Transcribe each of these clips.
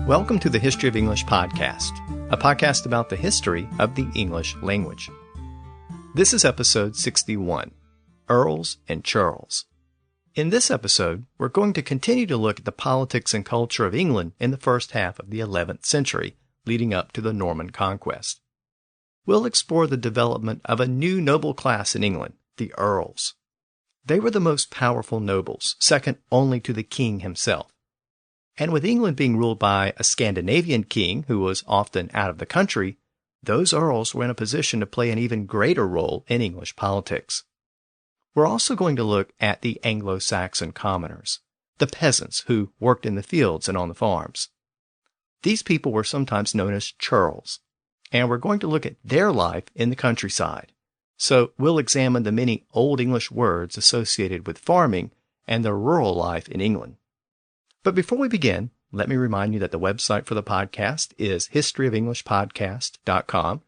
Welcome to the History of English podcast, a podcast about the history of the English language. This is episode 61, Earls and Churls. In this episode, we're going to continue to look at the politics and culture of England in the first half of the 11th century, leading up to the Norman conquest. We'll explore the development of a new noble class in England, the Earls. They were the most powerful nobles, second only to the king himself. And with England being ruled by a Scandinavian king who was often out of the country, those earls were in a position to play an even greater role in English politics. We're also going to look at the Anglo-Saxon commoners, the peasants who worked in the fields and on the farms. These people were sometimes known as Churls, and we're going to look at their life in the countryside. So we'll examine the many Old English words associated with farming and the rural life in England. But before we begin, let me remind you that the website for the podcast is historyofenglishpodcast.com,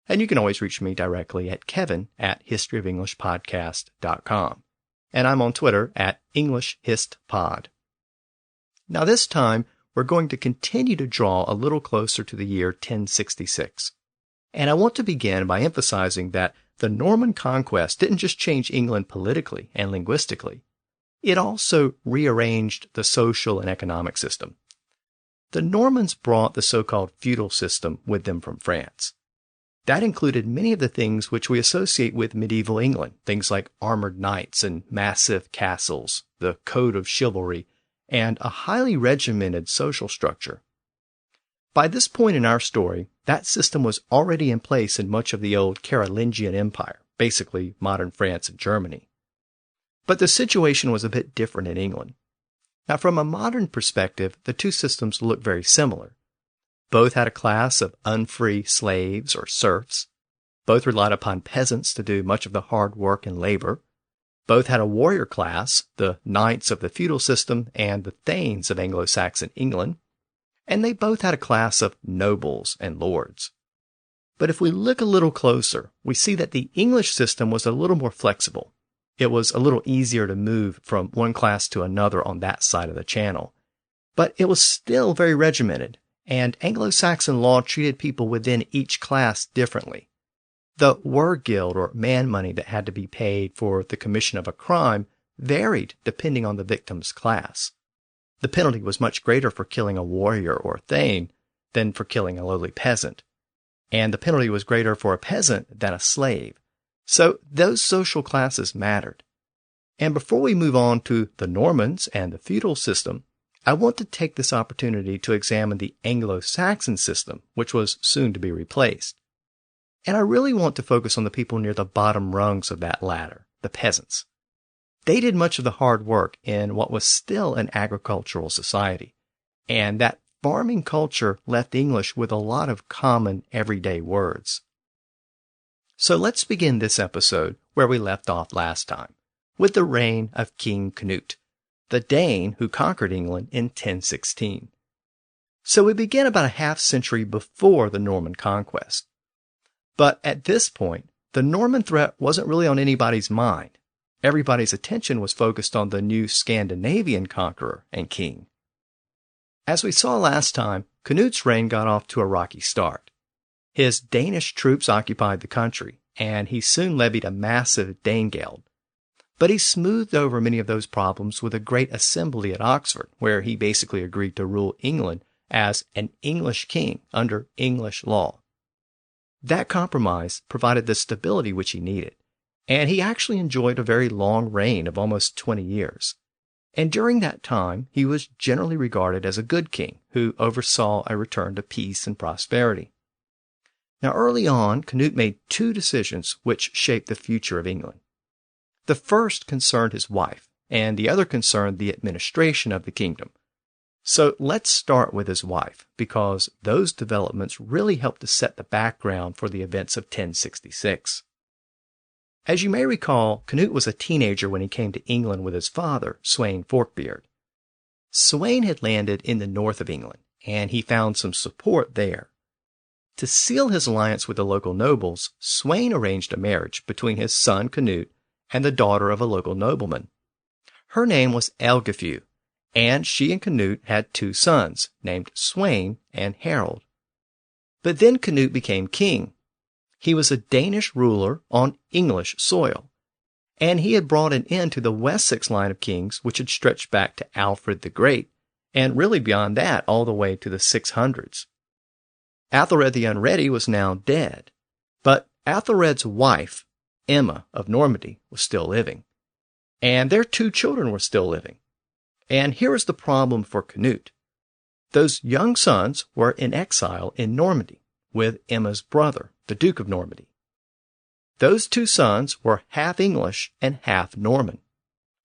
and you can always reach me directly at kevin@historyofenglishpodcast.com. And I'm on Twitter at EnglishHistPod. Now this time, we're going to continue to draw a little closer to the year 1066. And I want to begin by emphasizing that the Norman conquest didn't just change England politically and linguistically. It also rearranged the social and economic system. The Normans brought the so-called feudal system with them from France. That included many of the things which we associate with medieval England, things like armored knights and massive castles, the code of chivalry, and a highly regimented social structure. By this point in our story, that system was already in place in much of the old Carolingian Empire, basically modern France and Germany. But the situation was a bit different in England. Now, from a modern perspective, the two systems look very similar. Both had a class of unfree slaves or serfs. Both relied upon peasants to do much of the hard work and labor. Both had a warrior class, the knights of the feudal system and the thanes of Anglo-Saxon England. And they both had a class of nobles and lords. But if we look a little closer, we see that the English system was a little more flexible. It was a little easier to move from one class to another on that side of the channel. But it was still very regimented, and Anglo-Saxon law treated people within each class differently. The wergild or man money that had to be paid for the commission of a crime varied depending on the victim's class. The penalty was much greater for killing a warrior or thane than for killing a lowly peasant, and the penalty was greater for a peasant than a slave. So those social classes mattered. And before we move on to the Normans and the feudal system, I want to take this opportunity to examine the Anglo-Saxon system, which was soon to be replaced. And I really want to focus on the people near the bottom rungs of that ladder, the peasants. They did much of the hard work in what was still an agricultural society, and that farming culture left English with a lot of common everyday words. So let's begin this episode where we left off last time, with the reign of King Canute, the Dane who conquered England in 1016. So we begin about a half century before the Norman conquest. But at this point, the Norman threat wasn't really on anybody's mind. Everybody's attention was focused on the new Scandinavian conqueror and king. As we saw last time, Canute's reign got off to a rocky start. His Danish troops occupied the country, and he soon levied a massive Danegeld. But he smoothed over many of those problems with a great assembly at Oxford, where he basically agreed to rule England as an English king under English law. That compromise provided the stability which he needed, and he actually enjoyed a very long reign of almost 20 years. And during that time, he was generally regarded as a good king who oversaw a return to peace and prosperity. Now, early on, Canute made two decisions which shaped the future of England. The first concerned his wife, and the other concerned the administration of the kingdom. So let's start with his wife, because those developments really helped to set the background for the events of 1066. As you may recall, Canute was a teenager when he came to England with his father, Sweyn Forkbeard. Sweyn had landed in the north of England, and he found some support there. To seal his alliance with the local nobles, Sweyn arranged a marriage between his son Canute and the daughter of a local nobleman. Her name was Elgifu, and she and Canute had 2 sons named Sweyn and Harold. But then Canute became king. He was a Danish ruler on English soil, and he had brought an end to the Wessex line of kings, which had stretched back to Alfred the Great, and really beyond that all the way to the 600s. Athelred the Unready was now dead, but Athelred's wife, Emma of Normandy, was still living, and their 2 children were still living. And here was the problem for Canute. Those young sons were in exile in Normandy with Emma's brother, the Duke of Normandy. Those 2 sons were half English and half Norman,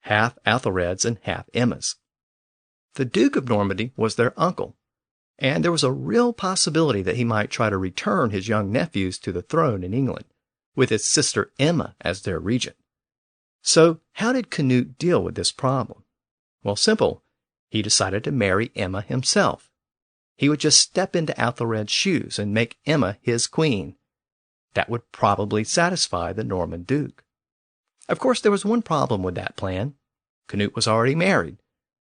half Athelred's and half Emma's. The Duke of Normandy was their uncle, and there was a real possibility that he might try to return his young nephews to the throne in England, with his sister Emma as their regent. So how did Canute deal with this problem? Well, simple. He decided to marry Emma himself. He would just step into Athelred's shoes and make Emma his queen. That would probably satisfy the Norman Duke. Of course, there was one problem with that plan. Canute was already married,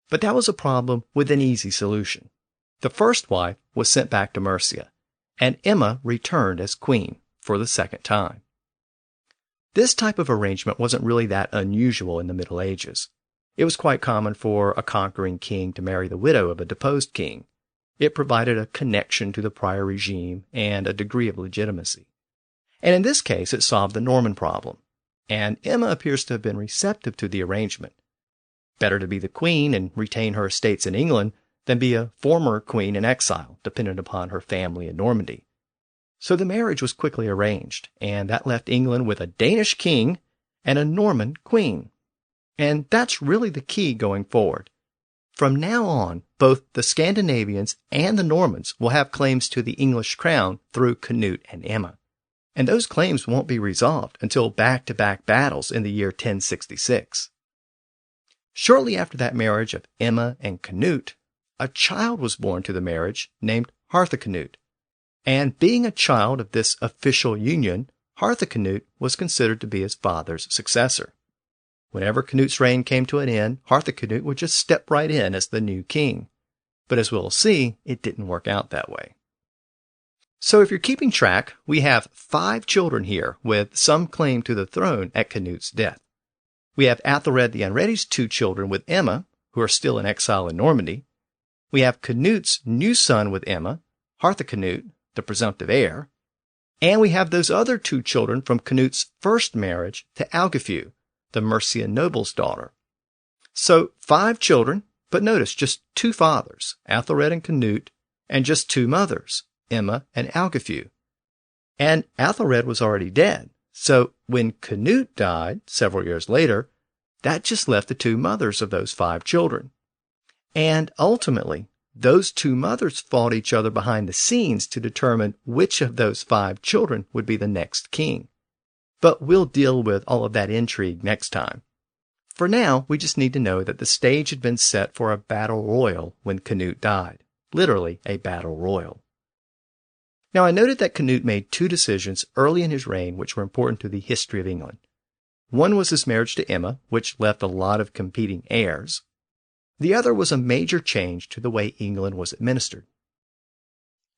but that was a problem with an easy solution. The first wife was sent back to Mercia, and Emma returned as queen for the second time. This type of arrangement wasn't really that unusual in the Middle Ages. It was quite common for a conquering king to marry the widow of a deposed king. It provided a connection to the prior regime and a degree of legitimacy. And in this case, it solved the Norman problem, and Emma appears to have been receptive to the arrangement. Better to be the queen and retain her estates in England than be a former queen in exile, dependent upon her family in Normandy. So the marriage was quickly arranged, and that left England with a Danish king and a Norman queen. And that's really the key going forward. From now on, both the Scandinavians and the Normans will have claims to the English crown through Canute and Emma. And those claims won't be resolved until back-to-back battles in the year 1066. Shortly after that marriage of Emma and Canute, a child was born to the marriage named Harthacnut. And being a child of this official union, Harthacnut was considered to be his father's successor. Whenever Canute's reign came to an end, Harthacnut would just step right in as the new king. But as we'll see, it didn't work out that way. So if you're keeping track, we have 5 children here with some claim to the throne at Canute's death. We have Athelred the Unready's 2 children with Emma, who are still in exile in Normandy. We have Canute's new son with Emma, Harthacnut, the presumptive heir. And we have those other 2 children from Canute's first marriage to Algifu, the Mercian noble's daughter. So 5 children, but notice just 2 fathers, Athelred and Canute, and just 2 mothers, Emma and Algifu. And Athelred was already dead, so when Canute died several years later, that just left the 2 mothers of those 5 children. And ultimately, those 2 mothers fought each other behind the scenes to determine which of those 5 children would be the next king. But we'll deal with all of that intrigue next time. For now, we just need to know that the stage had been set for a battle royal when Canute died. Literally a battle royal. Now, I noted that Canute made 2 decisions early in his reign which were important to the history of England. One was his marriage to Emma, which left a lot of competing heirs. The other was a major change to the way England was administered.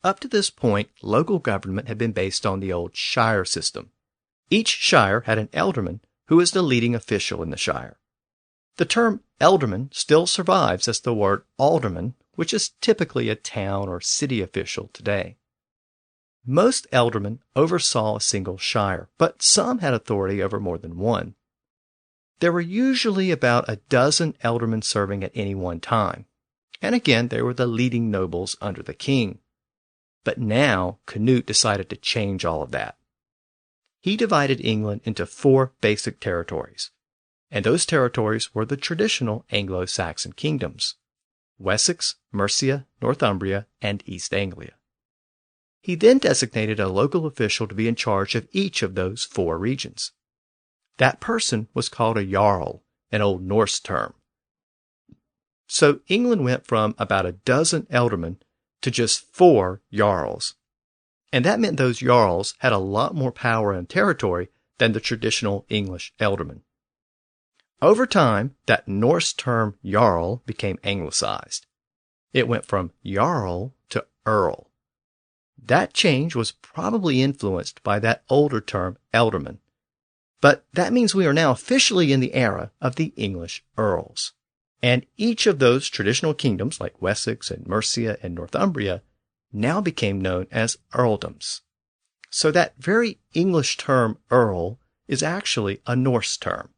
Up to this point, local government had been based on the old shire system. Each shire had an ealdorman who was the leading official in the shire. The term ealdorman still survives as the word alderman, which is typically a town or city official today. Most ealdormen oversaw a single shire, but some had authority over more than one. There were usually about a dozen ealdormen serving at any one time, and again they were the leading nobles under the king. But now Canute decided to change all of that. He divided England into 4 basic territories, and those territories were the traditional Anglo-Saxon kingdoms: Wessex, Mercia, Northumbria, and East Anglia. He then designated a local official to be in charge of each of those 4 regions. That person was called a Jarl, an Old Norse term. So England went from about a dozen ealdormen to just 4 Jarls. And that meant those Jarls had a lot more power and territory than the traditional English ealdormen. Over time, that Norse term Jarl became anglicized. It went from Jarl to Earl. That change was probably influenced by that older term Elderman. But that means we are now officially in the era of the English Earls. And each of those traditional kingdoms, like Wessex and Mercia and Northumbria, now became known as earldoms. So that very English term Earl is actually a Norse term.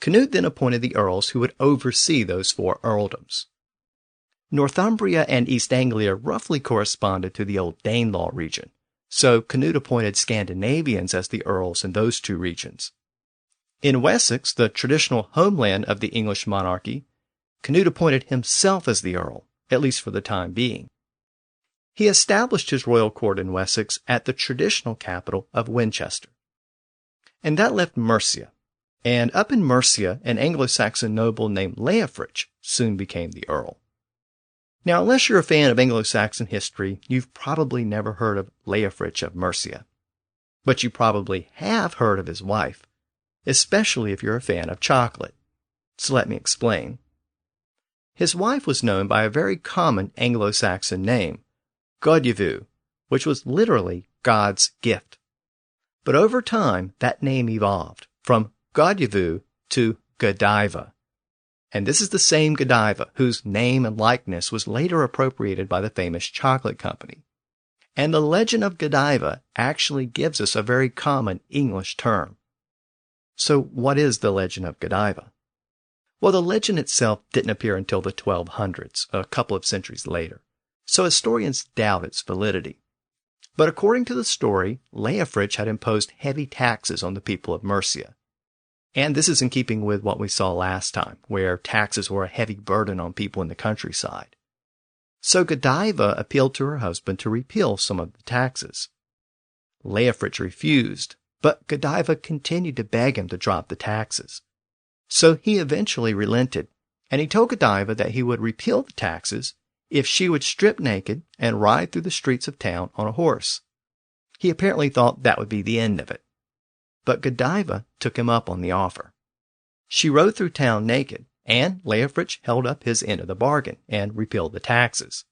Canute then appointed the earls who would oversee those 4 earldoms. Northumbria and East Anglia roughly corresponded to the old Danelaw region, so Canute appointed Scandinavians as the earls in those 2 regions. In Wessex, the traditional homeland of the English monarchy, Canute appointed himself as the earl, at least for the time being. He established his royal court in Wessex at the traditional capital of Winchester. And that left Mercia. And up in Mercia, an Anglo-Saxon noble named Leofric soon became the earl. Now, unless you're a fan of Anglo-Saxon history, you've probably never heard of Leofric of Mercia. But you probably have heard of his wife, especially if you're a fan of chocolate. So let me explain. His wife was known by a very common Anglo-Saxon name, Godyavu, which was literally God's gift. But over time, that name evolved from Godyavu to Godiva. And this is the same Godiva whose name and likeness was later appropriated by the famous chocolate company. And the legend of Godiva actually gives us a very common English term. So what is the legend of Godiva? Well, the legend itself didn't appear until the 1200s, a couple of centuries later, so historians doubt its validity. But according to the story, Leofric had imposed heavy taxes on the people of Mercia. And this is in keeping with what we saw last time, where taxes were a heavy burden on people in the countryside. So Godiva appealed to her husband to repeal some of the taxes. Leofric refused, but Godiva continued to beg him to drop the taxes. So he eventually relented, and he told Godiva that he would repeal the taxes if she would strip naked and ride through the streets of town on a horse. He apparently thought that would be the end of it. But Godiva took him up on the offer. She rode through town naked, and Leofric held up his end of the bargain and repealed the taxes.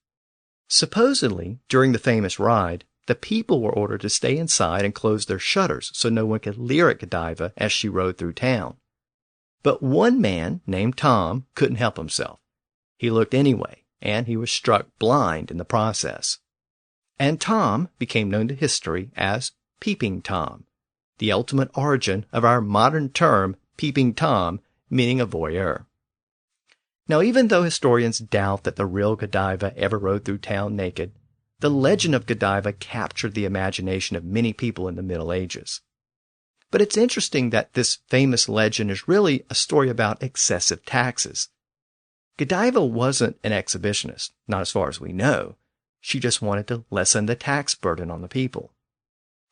Supposedly, during the famous ride, the people were ordered to stay inside and close their shutters so no one could leer at Godiva as she rode through town. But one man, named Tom, couldn't help himself. He looked anyway, and he was struck blind in the process. And Tom became known to history as Peeping Tom, the ultimate origin of our modern term Peeping Tom, meaning a voyeur. Now, even though historians doubt that the real Godiva ever rode through town naked, the legend of Godiva captured the imagination of many people in the Middle Ages. But it's interesting that this famous legend is really a story about excessive taxes. Godiva wasn't an exhibitionist, not as far as we know. She just wanted to lessen the tax burden on the people.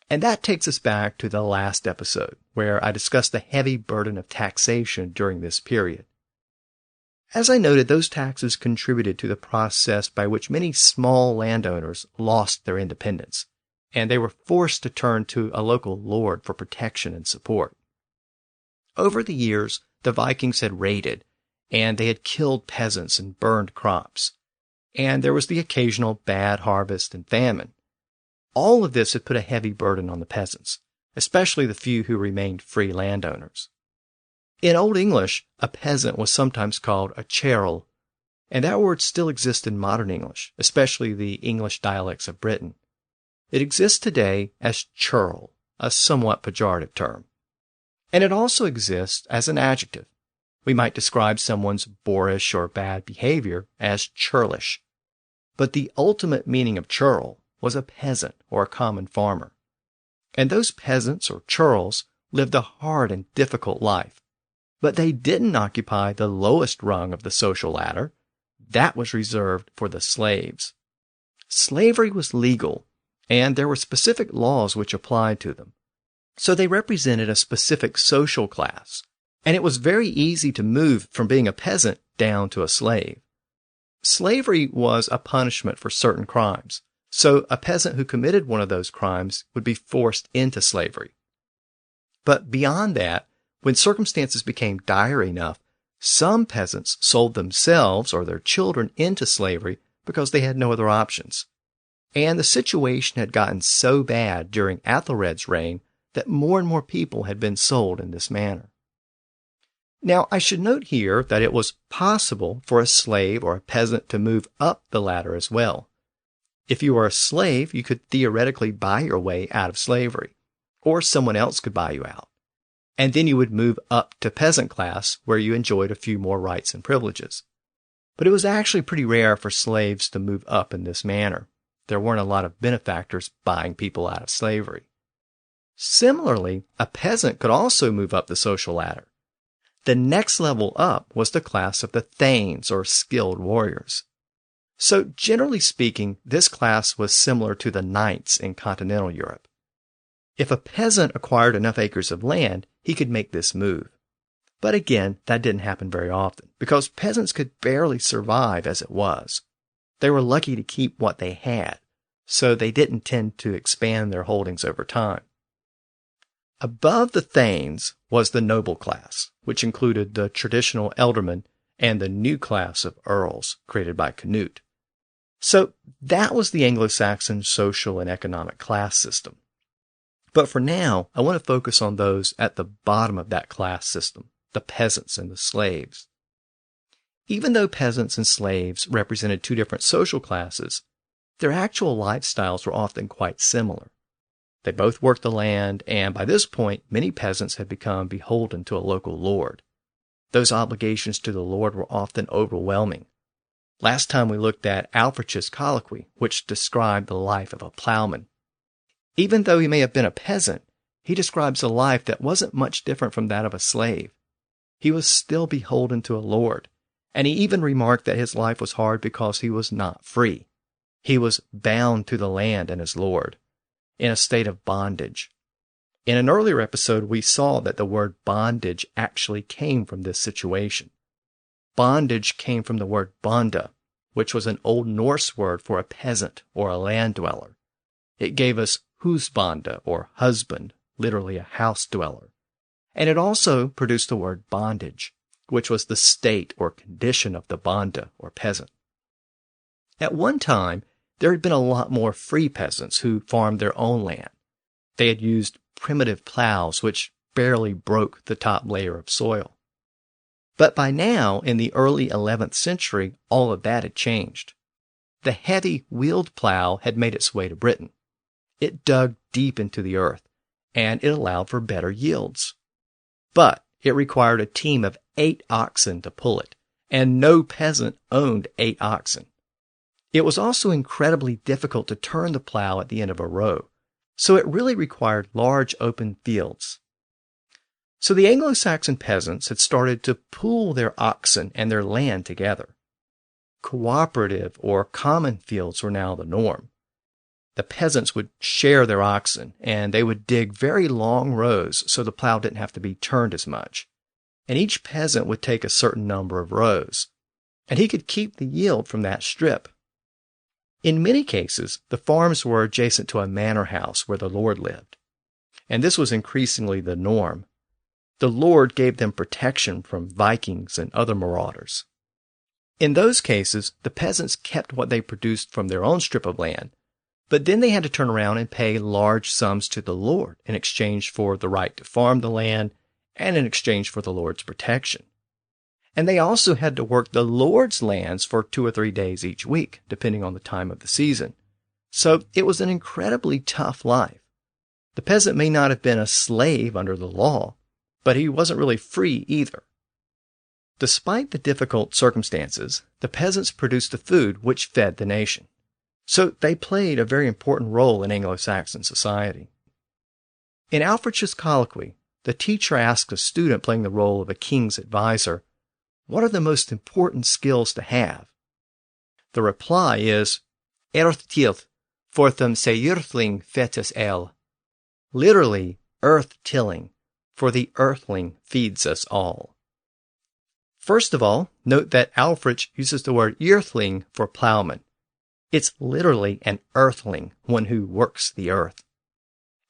And that takes us back to the last episode, where I discussed the heavy burden of taxation during this period. As I noted, those taxes contributed to the process by which many small landowners lost their independence, and they were forced to turn to a local lord for protection and support. Over the years, the Vikings had raided, and they had killed peasants and burned crops, and there was the occasional bad harvest and famine. All of this had put a heavy burden on the peasants, especially the few who remained free landowners. In Old English, a peasant was sometimes called a Churl, and that word still exists in modern English, especially the English dialects of Britain. It exists today as churl, a somewhat pejorative term. And it also exists as an adjective. We might describe someone's boorish or bad behavior as churlish. But the ultimate meaning of churl was a peasant or a common farmer. And those peasants or churls lived a hard and difficult life. But they didn't occupy the lowest rung of the social ladder. That was reserved for the slaves. Slavery was legal, and there were specific laws which applied to them. So they represented a specific social class, and it was very easy to move from being a peasant down to a slave. Slavery was a punishment for certain crimes, so a peasant who committed one of those crimes would be forced into slavery. But beyond that, When circumstances became dire enough, some peasants sold themselves or their children into slavery because they had no other options. And the situation had gotten so bad during Athelred's reign that more and more people had been sold in this manner. Now, I should note here that it was possible for a slave or a peasant to move up the ladder as well. If you were a slave, you could theoretically buy your way out of slavery, or someone else could buy you out. And then you would move up to peasant class, where you enjoyed a few more rights and privileges. But it was actually pretty rare for slaves to move up in this manner. There weren't a lot of benefactors buying people out of slavery. Similarly, a peasant could also move up the social ladder. The next level up was the class of the thanes, or skilled warriors. So generally speaking, this class was similar to the knights in continental Europe. If a peasant acquired enough acres of land, he could make this move. But again, that didn't happen very often, because peasants could barely survive as it was. They were lucky to keep what they had, so they didn't tend to expand their holdings over time. Above the thanes was the noble class, which included the traditional ealdormen and the new class of earls created by Canute. So that was the Anglo-Saxon social and economic class system. But for now, I want to focus on those at the bottom of that class system, the peasants and the slaves. Even though peasants and slaves represented two different social classes, their actual lifestyles were often quite similar. They both worked the land, and by this point, many peasants had become beholden to a local lord. Those obligations to the lord were often overwhelming. Last time we looked at Alfred's colloquy, which described the life of a plowman. Even though he may have been a peasant, he describes a life that wasn't much different from that of a slave. He was still beholden to a lord, and he even remarked that his life was hard because he was not free. He was bound to the land and his lord, in a state of bondage. In an earlier episode, we saw that the word bondage actually came from this situation. Bondage came from the word bonda, which was an Old Norse word for a peasant or a land dweller. It gave us husbanda, or husband, literally a house dweller. And it also produced the word bondage, which was the state or condition of the bonda, or peasant. At one time, there had been a lot more free peasants who farmed their own land. They had used primitive plows, which barely broke the top layer of soil. But by now, in the early 11th century, all of that had changed. The heavy wheeled plow had made its way to Britain. It dug deep into the earth, and it allowed for better yields. But it required a team of 8 oxen to pull it, and no peasant owned 8 oxen. It was also incredibly difficult to turn the plow at the end of a row, so it really required large open fields. So the Anglo-Saxon peasants had started to pool their oxen and their land together. Cooperative or common fields were now the norm. The peasants would share their oxen, and they would dig very long rows so the plow didn't have to be turned as much. And each peasant would take a certain number of rows, and he could keep the yield from that strip. In many cases, the farms were adjacent to a manor house where the lord lived, and this was increasingly the norm. The lord gave them protection from Vikings and other marauders. In those cases, the peasants kept what they produced from their own strip of land, but then they had to turn around and pay large sums to the lord in exchange for the right to farm the land and in exchange for the lord's protection. And they also had to work the lord's lands for 2 or 3 days each week, depending on the time of the season. So it was an incredibly tough life. The peasant may not have been a slave under the law, but he wasn't really free either. Despite the difficult circumstances, the peasants produced the food which fed the nation. So they played a very important role in Anglo-Saxon society. In Alfred's colloquy, the teacher asked a student playing the role of a king's advisor, "What are the most important skills to have?" The reply is, "Earth-tilth, forthum se earthling fetus el." Literally, earth-tilling, for the earthling feeds us all. First of all, note that Alfred uses the word earthling for plowman. It's literally an earthling, one who works the earth.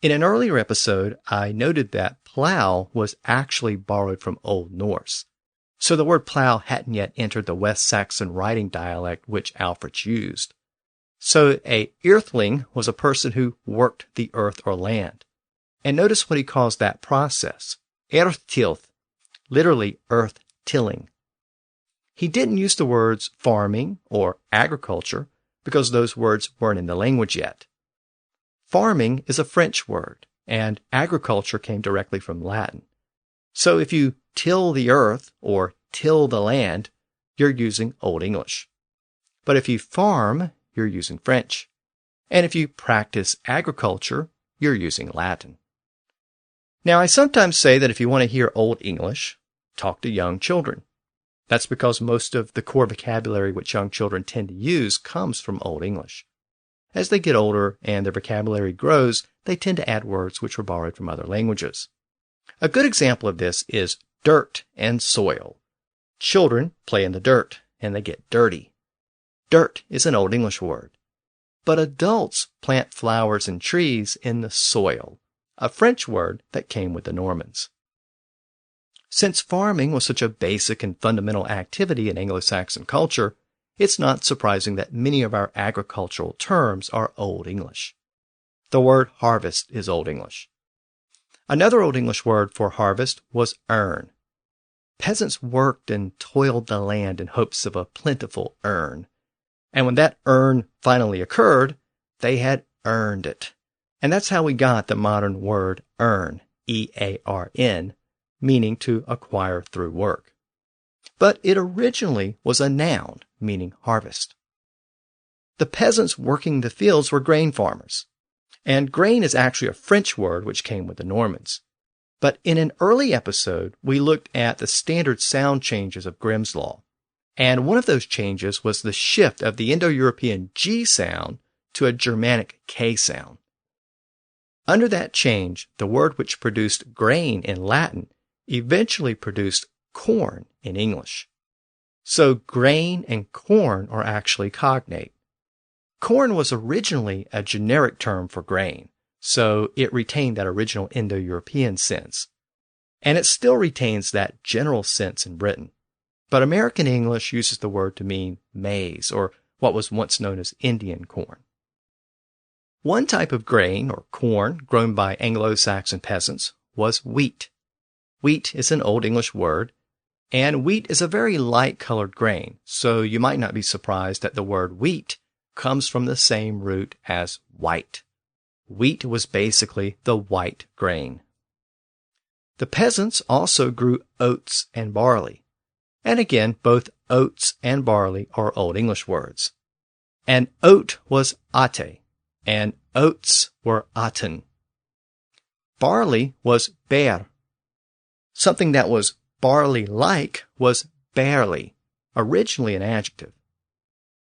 In an earlier episode, I noted that plow was actually borrowed from Old Norse. So the word plow hadn't yet entered the West Saxon writing dialect which Alfred used. So a earthling was a person who worked the earth or land. And notice what he calls that process. Earthtilth, literally earth tilling. He didn't use the words farming or agriculture because those words weren't in the language yet. Farming is a French word, and agriculture came directly from Latin. So if you till the earth or till the land, you're using Old English. But if you farm, you're using French. And if you practice agriculture, you're using Latin. Now, I sometimes say that if you want to hear Old English, talk to young children. That's because most of the core vocabulary which young children tend to use comes from Old English. As they get older and their vocabulary grows, they tend to add words which were borrowed from other languages. A good example of this is dirt and soil. Children play in the dirt and they get dirty. Dirt is an Old English word. But adults plant flowers and trees in the soil, a French word that came with the Normans. Since farming was such a basic and fundamental activity in Anglo-Saxon culture, it's not surprising that many of our agricultural terms are Old English. The word harvest is Old English. Another Old English word for harvest was earn. Peasants worked and toiled the land in hopes of a plentiful earn. And when that earn finally occurred, they had earned it. And that's how we got the modern word earn, E-A-R-N, meaning to acquire through work. But it originally was a noun, meaning harvest. The peasants working the fields were grain farmers. And grain is actually a French word which came with the Normans. But in an early episode, we looked at the standard sound changes of Grimm's Law. And one of those changes was the shift of the Indo-European G sound to a Germanic K sound. Under that change, the word which produced grain in Latin eventually produced corn in English. So grain and corn are actually cognate. Corn was originally a generic term for grain, so it retained that original Indo-European sense. And it still retains that general sense in Britain. But American English uses the word to mean maize, or what was once known as Indian corn. One type of grain, or corn, grown by Anglo-Saxon peasants was wheat. Wheat is an Old English word, and wheat is a very light-colored grain, so you might not be surprised that the word wheat comes from the same root as white. Wheat was basically the white grain. The peasants also grew oats and barley. And again, both oats and barley are Old English words. An oat was ate, and oats were aten. Barley was bear. Something that was barley-like was barely, originally an adjective.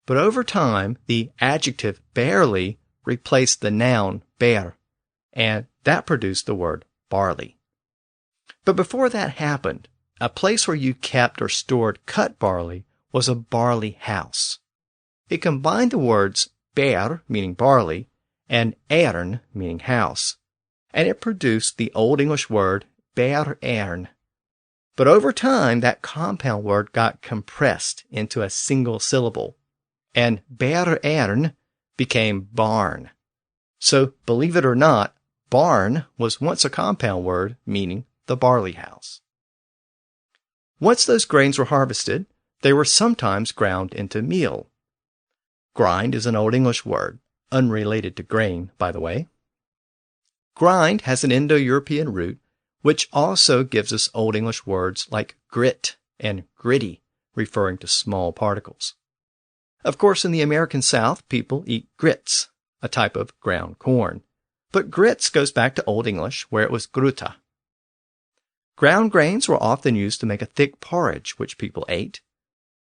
But over time, the adjective barely replaced the noun bear, and that produced the word barley. But before that happened, a place where you kept or stored cut barley was a barley house. It combined the words bear, meaning barley, and ern, meaning house, and it produced the Old English word bear-ern. But over time, that compound word got compressed into a single syllable, and bear-ern became barn. So, believe it or not, barn was once a compound word meaning the barley house. Once those grains were harvested, they were sometimes ground into meal. Grind is an Old English word, unrelated to grain, by the way. Grind has an Indo-European root, which also gives us Old English words like grit and gritty, referring to small particles. Of course, in the American South, people eat grits, a type of ground corn. But grits goes back to Old English, where it was gruta. Ground grains were often used to make a thick porridge, which people ate.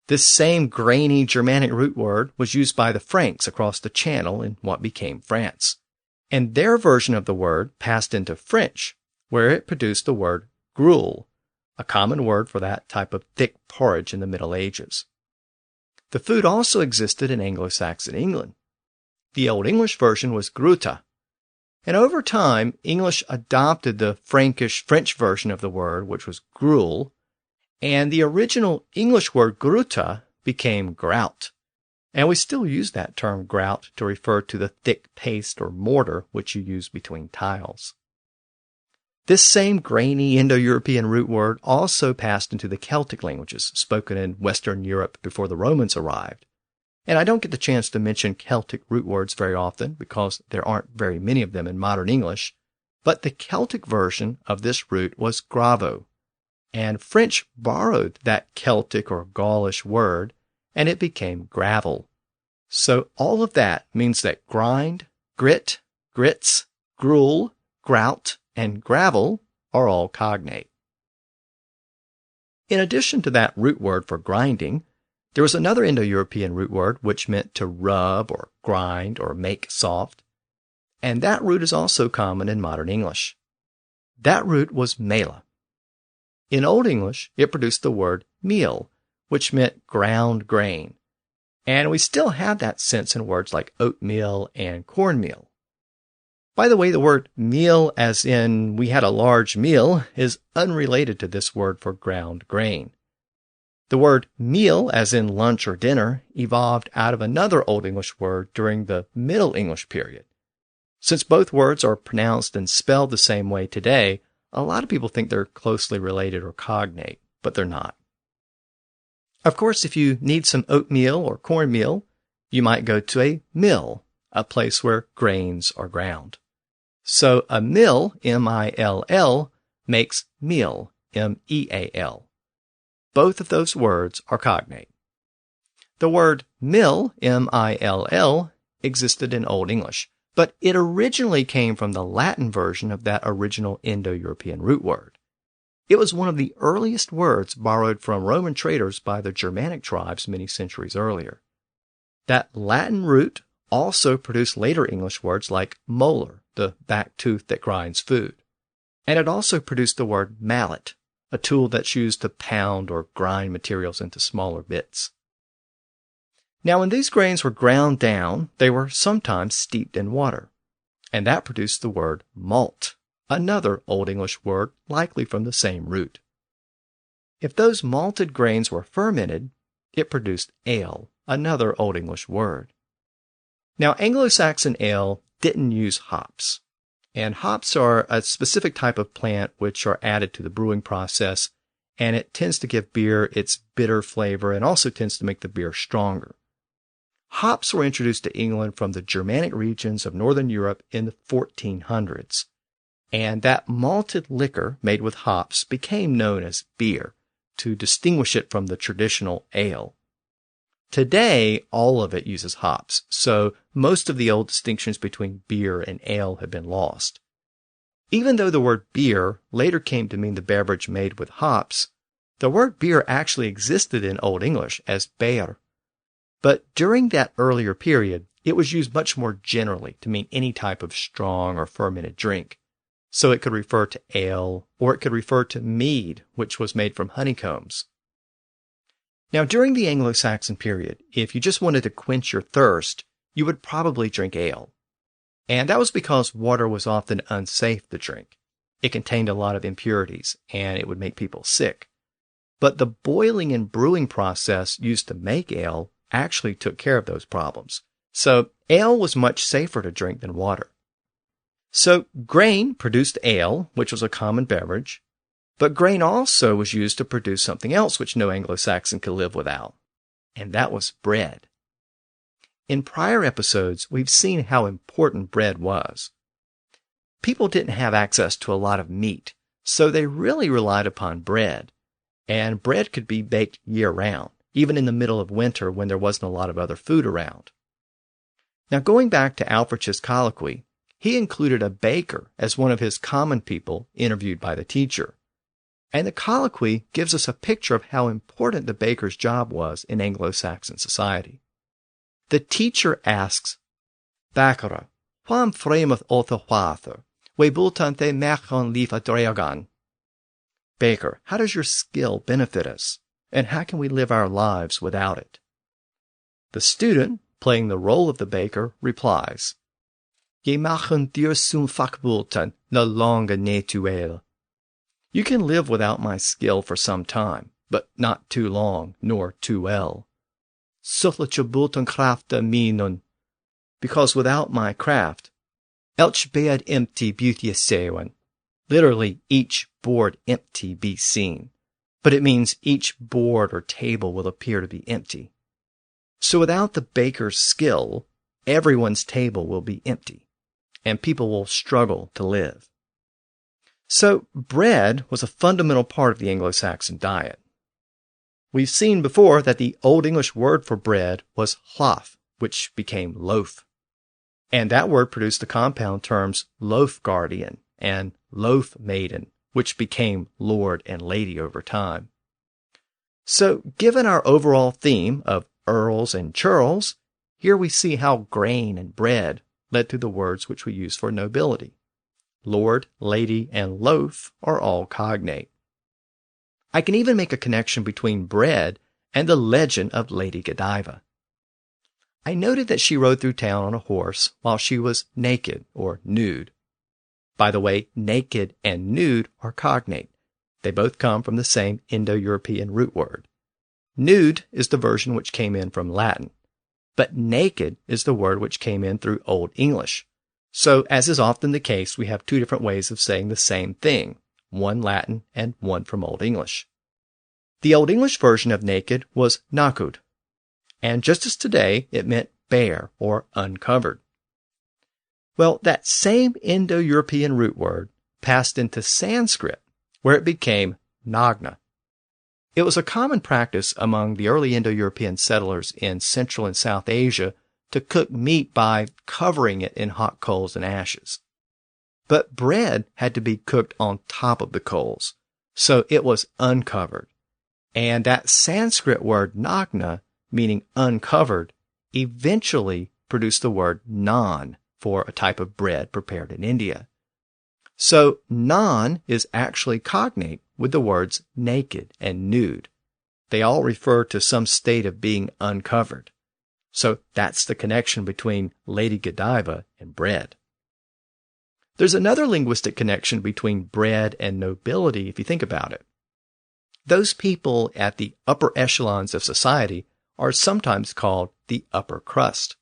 This same grainy Germanic root word was used by the Franks across the Channel in what became France. And their version of the word passed into French, where it produced the word gruel, a common word for that type of thick porridge in the Middle Ages. The food also existed in Anglo-Saxon England. The Old English version was gruta, And over time, English adopted the French version of the word, which was gruel, and the original English word gruta became grout. And we still use that term grout to refer to the thick paste or mortar which you use between tiles. This same grainy Indo-European root word also passed into the Celtic languages spoken in Western Europe before the Romans arrived. And I don't get the chance to mention Celtic root words very often because there aren't very many of them in modern English, but the Celtic version of this root was gravo, and French borrowed that Celtic or Gaulish word, and it became gravel. So all of that means that grind, grit, grits, gruel, grout, and gravel are all cognate. In addition to that root word for grinding, there was another Indo-European root word which meant to rub or grind or make soft, and that root is also common in modern English. That root was mela. In Old English, it produced the word meal, which meant ground grain, and we still have that sense in words like oatmeal and cornmeal. By the way, the word meal, as in we had a large meal, is unrelated to this word for ground grain. The word meal, as in lunch or dinner, evolved out of another Old English word during the Middle English period. Since both words are pronounced and spelled the same way today, a lot of people think they're closely related or cognate, but they're not. Of course, if you need some oatmeal or cornmeal, you might go to a mill, a place where grains are ground. So a mill, M-I-L-L, makes meal, M-E-A-L. Both of those words are cognate. The word mill, M-I-L-L, existed in Old English, but it originally came from the Latin version of that original Indo-European root word. It was one of the earliest words borrowed from Roman traders by the Germanic tribes many centuries earlier. That Latin root also produced later English words like molar, the back tooth that grinds food. And it also produced the word mallet, a tool that's used to pound or grind materials into smaller bits. Now, when these grains were ground down, they were sometimes steeped in water, and that produced the word malt, another Old English word likely from the same root. If those malted grains were fermented, it produced ale, another Old English word. Now, Anglo-Saxon ale didn't use hops, and hops are a specific type of plant which are added to the brewing process, and it tends to give beer its bitter flavor and also tends to make the beer stronger. Hops were introduced to England from the Germanic regions of Northern Europe in the 1400s, and that malted liquor made with hops became known as beer to distinguish it from the traditional ale. Today, all of it uses hops, so most of the old distinctions between beer and ale have been lost. Even though the word beer later came to mean the beverage made with hops, the word beer actually existed in Old English as beer. But during that earlier period, it was used much more generally to mean any type of strong or fermented drink. So it could refer to ale, or it could refer to mead, which was made from honeycombs. Now, during the Anglo-Saxon period, if you just wanted to quench your thirst, you would probably drink ale. And that was because water was often unsafe to drink. It contained a lot of impurities, and it would make people sick. But the boiling and brewing process used to make ale actually took care of those problems. So ale was much safer to drink than water. So grain produced ale, which was a common beverage, but grain also was used to produce something else which no Anglo-Saxon could live without, and that was bread. In prior episodes, we've seen how important bread was. People didn't have access to a lot of meat, so they really relied upon bread, and bread could be baked year-round, even in the middle of winter when there wasn't a lot of other food around. Now, going back to Alfred's colloquy, he included a baker as one of his common people interviewed by the teacher. And the colloquy gives us a picture of how important the baker's job was in Anglo-Saxon society. The teacher asks, Baccara, wham frameth otha whather, we bultante mechon lifa dreagan. Baker, how does your skill benefit us, and how can we live our lives without it? The student, playing the role of the baker, replies, Je machen dir zum Fachbulten no longer natural. You can live without my skill for some time, but not too long, nor too well. Solche Bultenkraften minen, because without my craft, elch bed empty beauty sewen. Literally, each board empty be seen. But it means each board or table will appear to be empty. So without the baker's skill, everyone's table will be empty, and people will struggle to live. So bread was a fundamental part of the Anglo-Saxon diet. We've seen before that the Old English word for bread was hlath, which became loaf. And that word produced the compound terms loaf guardian and loaf maiden, which became lord and lady over time. So given our overall theme of Earls and Churls, here we see how grain and bread led to the words which we use for nobility. Lord, lady, and loaf are all cognate. I can even make a connection between bread and the legend of Lady Godiva. I noted that she rode through town on a horse while she was naked or nude. By the way, naked and nude are cognate. They both come from the same Indo-European root word. Nude is the version which came in from Latin, but naked is the word which came in through Old English. So, as is often the case, we have two different ways of saying the same thing, one Latin and one from Old English. The Old English version of naked was nakud, and just as today, it meant bare or uncovered. Well, that same Indo-European root word passed into Sanskrit, where it became nagna. It was a common practice among the early Indo-European settlers in Central and South Asia to cook meat by covering it in hot coals and ashes. But bread had to be cooked on top of the coals, so it was uncovered. And that Sanskrit word nagna, meaning uncovered, eventually produced the word naan for a type of bread prepared in India. So naan is actually cognate with the words naked and nude. They all refer to some state of being uncovered. So that's the connection between Lady Godiva and bread. There's another linguistic connection between bread and nobility if you think about it. Those people at the upper echelons of society are sometimes called the upper crust.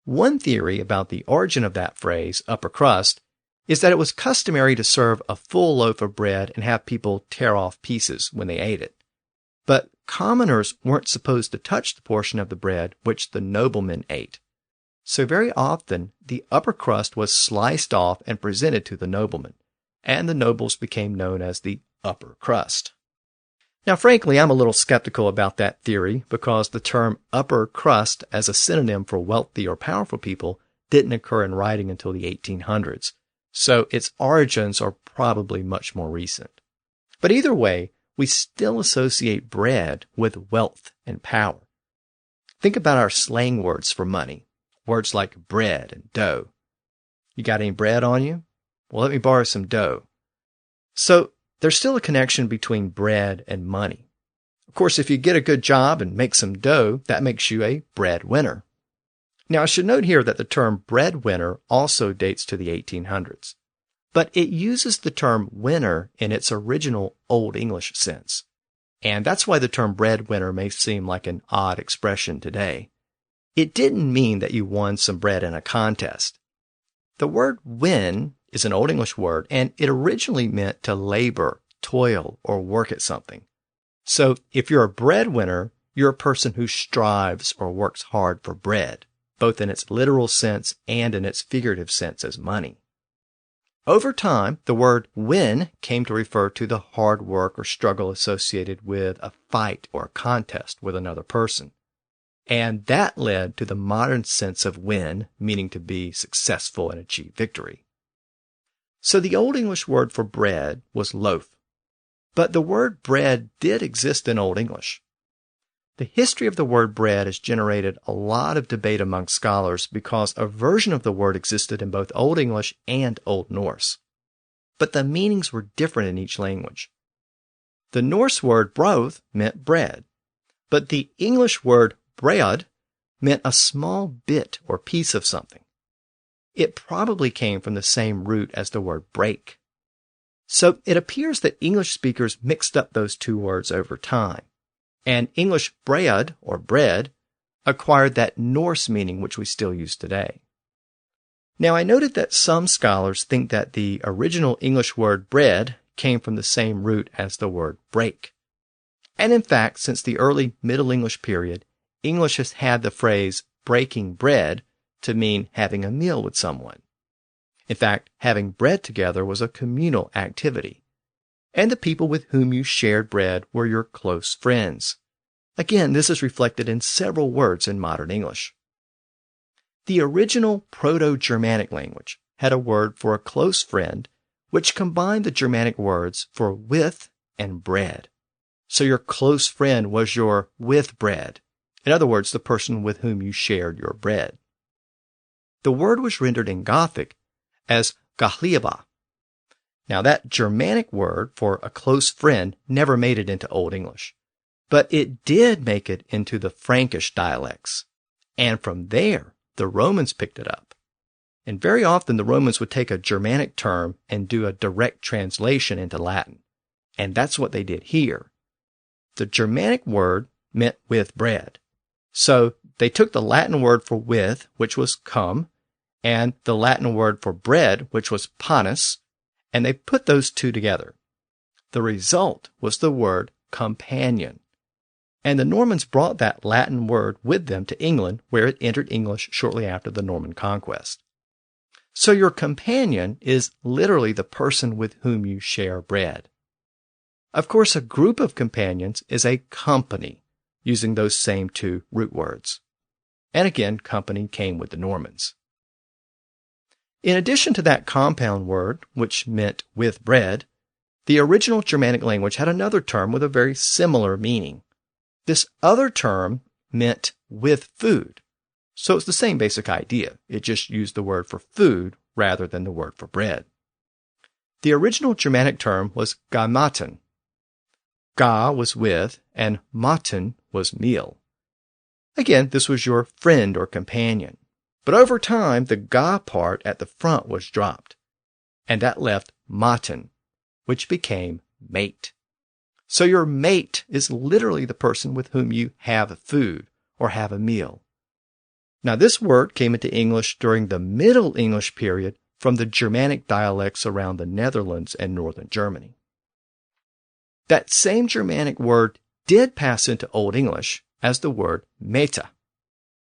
One theory about the origin of that phrase, upper crust, is that it was customary to serve a full loaf of bread and have people tear off pieces when they ate it. But commoners weren't supposed to touch the portion of the bread which the noblemen ate. So very often, the upper crust was sliced off and presented to the noblemen, and the nobles became known as the upper crust. Now, frankly, I'm a little skeptical about that theory because the term upper crust as a synonym for wealthy or powerful people didn't occur in writing until the 1800s, so its origins are probably much more recent. But either way, we still associate bread with wealth and power. Think about our slang words for money, words like bread and dough. You got any bread on you? Well, let me borrow some dough. So there's still a connection between bread and money. Of course, if you get a good job and make some dough, that makes you a breadwinner. Now, I should note here that the term breadwinner also dates to the 1800s. But it uses the term winner in its original Old English sense. And that's why the term breadwinner may seem like an odd expression today. It didn't mean that you won some bread in a contest. The word win is an Old English word, and it originally meant to labor, toil, or work at something. So if you're a breadwinner, you're a person who strives or works hard for bread, both in its literal sense and in its figurative sense as money. Over time, the word win came to refer to the hard work or struggle associated with a fight or a contest with another person. And that led to the modern sense of win, meaning to be successful and achieve victory. So the Old English word for bread was loaf. But the word bread did exist in Old English. The history of the word bread has generated a lot of debate among scholars because a version of the word existed in both Old English and Old Norse. But the meanings were different in each language. The Norse word brauð meant bread, but the English word bread meant a small bit or piece of something. it probably came from the same root as the word break. So it appears that English speakers mixed up those two words over time, and English bread or bread acquired that Norse meaning which we still use today. Now, I noted that some scholars think that the original English word bread came from the same root as the word break. And in fact, since the early Middle English period, English has had the phrase breaking bread to mean having a meal with someone. In fact, having bread together was a communal activity, and the people with whom you shared bread were your close friends. Again, this is reflected in several words in modern English. The original Proto-Germanic language had a word for a close friend which combined the Germanic words for with and bread. So your close friend was your with bread. In other words, the person with whom you shared your bread. The word was rendered in Gothic as gahliaba. Now that Germanic word for a close friend never made it into Old English, but it did make it into the Frankish dialects. And from there, the Romans picked it up. And very often the Romans would take a Germanic term and do a direct translation into Latin. And that's what they did here. The Germanic word meant with bread. So they took the Latin word for with, which was cum, and the Latin word for bread, which was panis, and they put those two together. The result was the word companion. And the Normans brought that Latin word with them to England, where it entered English shortly after the Norman conquest. So your companion is literally the person with whom you share bread. Of course, a group of companions is a company, using those same two root words. And again, company came with the Normans. In addition to that compound word, which meant with bread, the original Germanic language had another term with a very similar meaning. This other term meant with food. So it's the same basic idea. It just used the word for food rather than the word for bread. The original Germanic term was gamaten. Ga was with, and maten was meal. Again, this was your friend or companion. But over time, the ga part at the front was dropped, and that left maten, which became mate. So your mate is literally the person with whom you have food or have a meal. Now, this word came into English during the Middle English period from the Germanic dialects around the Netherlands and northern Germany. That same Germanic word did pass into Old English as the word meta.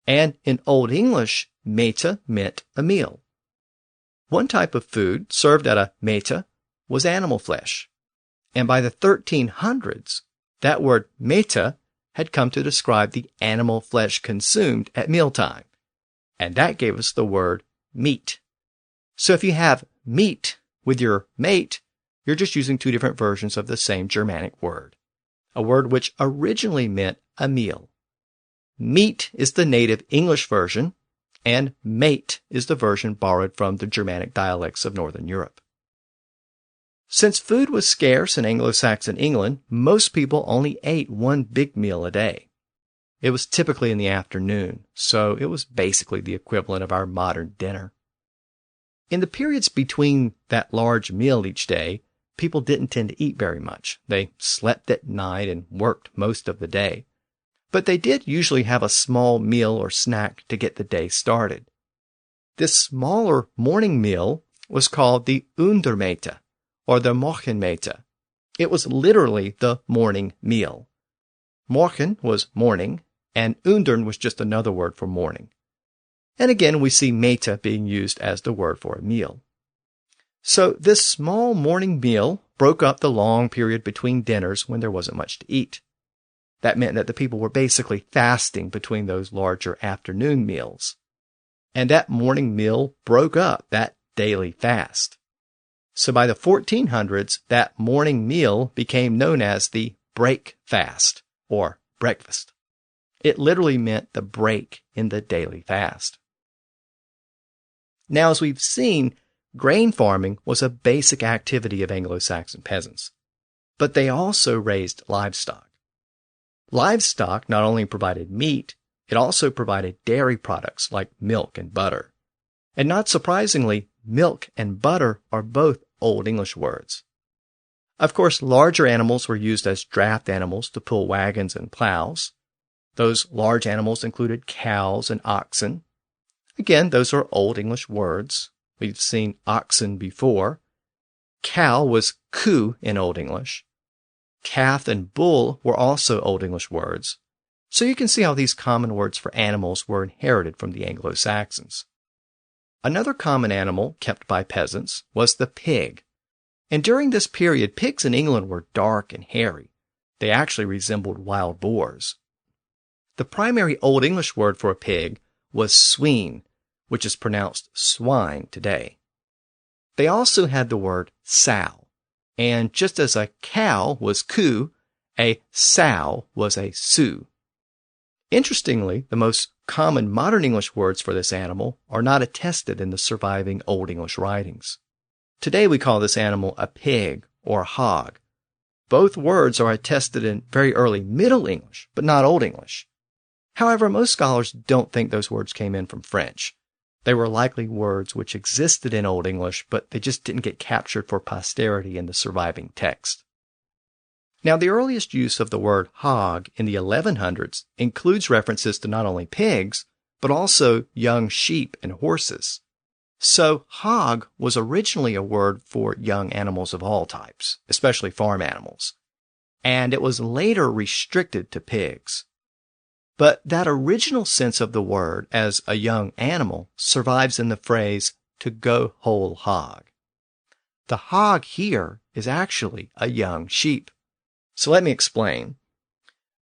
And in Old English, meta meant a meal. One type of food served at a meta was animal flesh. And by the 1300s, that word meta had come to describe the animal flesh consumed at mealtime. And that gave us the word meat. So if you have meat with your mate, you're just using two different versions of the same Germanic word, a word which originally meant a meal. Meat is the native English version, and mate is the version borrowed from the Germanic dialects of Northern Europe. Since food was scarce in Anglo-Saxon England, most people only ate one big meal a day. It was typically in the afternoon, so it was basically the equivalent of our modern dinner. In the periods between that large meal each day, people didn't tend to eat very much. They slept at night and worked most of the day. But they did usually have a small meal or snack to get the day started. This smaller morning meal was called the Untermete, or the Morgenmete. It was literally the morning meal. Morgen was morning, and Undern was just another word for morning. And again, we see meta being used as the word for a meal. So this small morning meal broke up the long period between dinners when there wasn't much to eat. That meant that the people were basically fasting between those larger afternoon meals. And that morning meal broke up that daily fast. So by the 1400s, that morning meal became known as the break fast, or breakfast. It literally meant the break in the daily fast. Now, as we've seen, grain farming was a basic activity of Anglo-Saxon peasants, but they also raised livestock. Livestock not only provided meat, it also provided dairy products like milk and butter. And not surprisingly, milk and butter are both Old English words. Of course, larger animals were used as draft animals to pull wagons and plows. Those large animals included cows and oxen. Again, those are Old English words. We've seen oxen before. Cow was coo in Old English. Calf and bull were also Old English words. So you can see how these common words for animals were inherited from the Anglo-Saxons. Another common animal kept by peasants was the pig. And during this period, pigs in England were dark and hairy. They actually resembled wild boars. The primary Old English word for a pig was swine, which is pronounced swine today. They also had the word sow, and just as a cow was coo, a sow was a soo. Interestingly, the most common modern English words for this animal are not attested in the surviving Old English writings. Today we call this animal a pig or a hog. Both words are attested in very early Middle English, but not Old English. However, most scholars don't think those words came in from French. They were likely words which existed in Old English, but they just didn't get captured for posterity in the surviving text. Now, the earliest use of the word hog in the 1100s includes references to not only pigs, but also young sheep and horses. So, hog was originally a word for young animals of all types, especially farm animals, and it was later restricted to pigs. But that original sense of the word as a young animal survives in the phrase, to go whole hog. The hog here is actually a young sheep. So let me explain.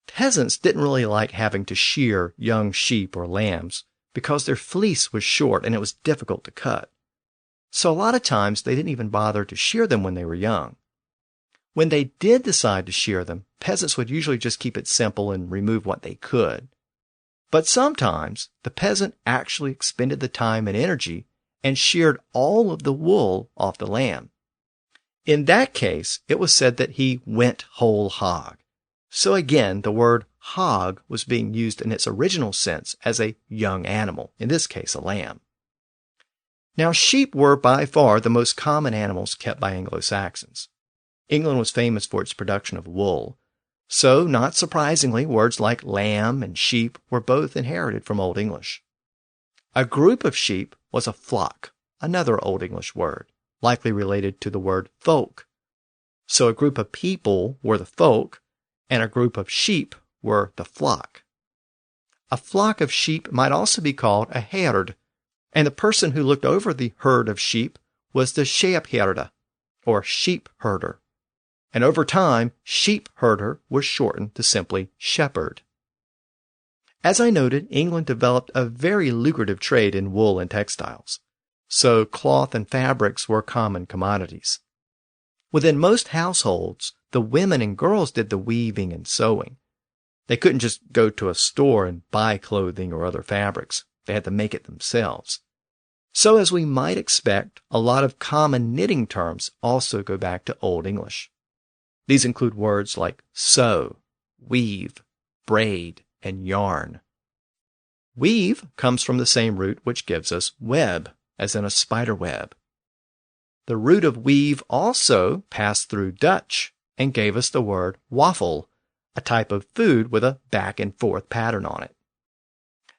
Peasants didn't really like having to shear young sheep or lambs because their fleece was short and it was difficult to cut. So a lot of times they didn't even bother to shear them when they were young. When they did decide to shear them, peasants would usually just keep it simple and remove what they could. But sometimes the peasant actually expended the time and energy and sheared all of the wool off the lamb. In that case, it was said that he went whole hog. So again, the word hog was being used in its original sense as a young animal, in this case a lamb. Now, sheep were by far the most common animals kept by Anglo-Saxons. England was famous for its production of wool. So, not surprisingly, words like lamb and sheep were both inherited from Old English. A group of sheep was a flock, another Old English word, likely related to the word folk. So a group of people were the folk, and a group of sheep were the flock. A flock of sheep might also be called a herd, and the person who looked over the herd of sheep was the sheepherde, or sheep herder. And over time, sheep herder was shortened to simply shepherd. As I noted, England developed a very lucrative trade in wool and textiles, so cloth and fabrics were common commodities. Within most households, the women and girls did the weaving and sewing. They couldn't just go to a store and buy clothing or other fabrics. They had to make it themselves. So as we might expect, a lot of common knitting terms also go back to Old English. These include words like sew, weave, braid, and yarn. Weave comes from the same root which gives us web, as in a spider web. The root of weave also passed through Dutch and gave us the word waffle, a type of food with a back and forth pattern on it.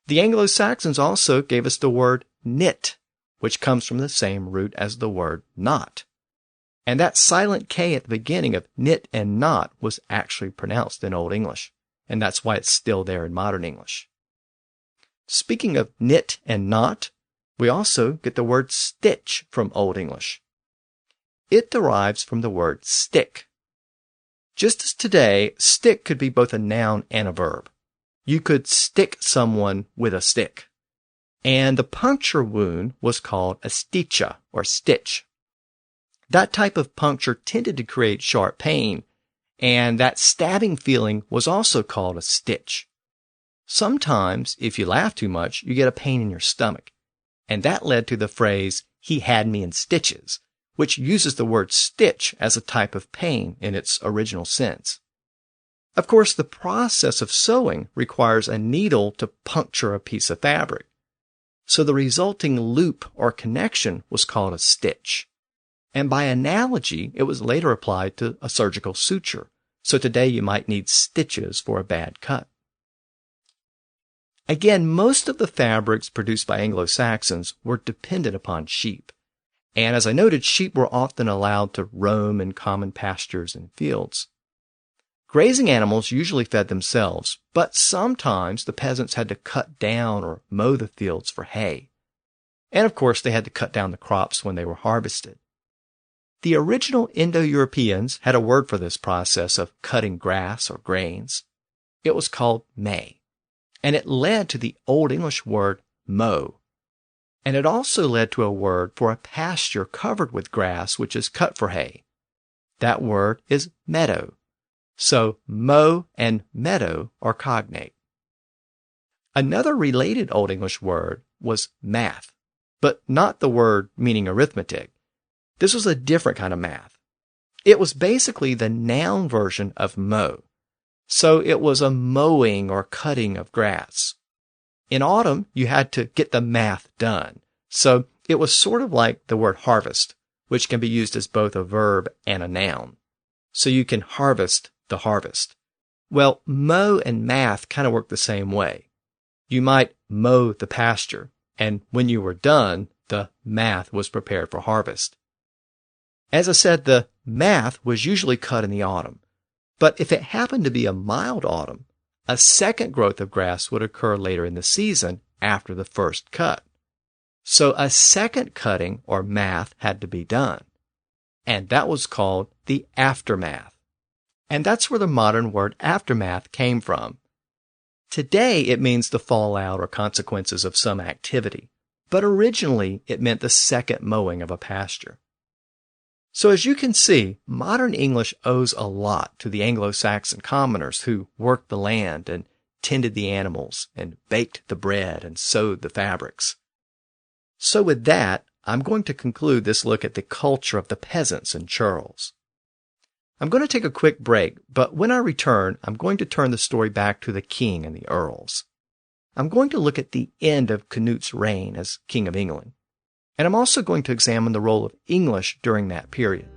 The Anglo-Saxons also gave us the word knit, which comes from the same root as the word knot. And that silent K at the beginning of knit and knot was actually pronounced in Old English, and that's why it's still there in modern English. Speaking of knit and knot, we also get the word stitch from Old English. It derives from the word stick. Just as today, stick could be both a noun and a verb. You could stick someone with a stick. And the puncture wound was called a sticha, or stitch. That type of puncture tended to create sharp pain, and that stabbing feeling was also called a stitch. Sometimes, if you laugh too much, you get a pain in your stomach, and that led to the phrase, "he had me in stitches," which uses the word stitch as a type of pain in its original sense. Of course, the process of sewing requires a needle to puncture a piece of fabric. So the resulting loop or connection was called a stitch. And by analogy, it was later applied to a surgical suture. So today you might need stitches for a bad cut. Again, most of the fabrics produced by Anglo-Saxons were dependent upon sheep. And as I noted, sheep were often allowed to roam in common pastures and fields. Grazing animals usually fed themselves, but sometimes the peasants had to cut down or mow the fields for hay. And of course, they had to cut down the crops when they were harvested. The original Indo-Europeans had a word for this process of cutting grass or grains. It was called may, and it led to the Old English word mow. And it also led to a word for a pasture covered with grass which is cut for hay. That word is meadow. So mow and meadow are cognate. Another related Old English word was math, but not the word meaning arithmetic. This was a different kind of math. It was basically the noun version of mow. So it was a mowing or cutting of grass. In autumn, you had to get the math done. So it was sort of like the word harvest, which can be used as both a verb and a noun. So you can harvest the harvest. Well, mow and math kind of work the same way. You might mow the pasture, and when you were done, the math was prepared for harvest. As I said, the math was usually cut in the autumn. But if it happened to be a mild autumn, a second growth of grass would occur later in the season after the first cut. So a second cutting or math had to be done. And that was called the aftermath. And that's where the modern word aftermath came from. Today it means the fallout or consequences of some activity, but originally it meant the second mowing of a pasture. So as you can see, modern English owes a lot to the Anglo-Saxon commoners who worked the land and tended the animals and baked the bread and sewed the fabrics. So with that, I'm going to conclude this look at the culture of the peasants and churls. I'm going to take a quick break, but when I return, I'm going to turn the story back to the king and the earls. I'm going to look at the end of Canute's reign as King of England. And I'm also going to examine the role of English during that period.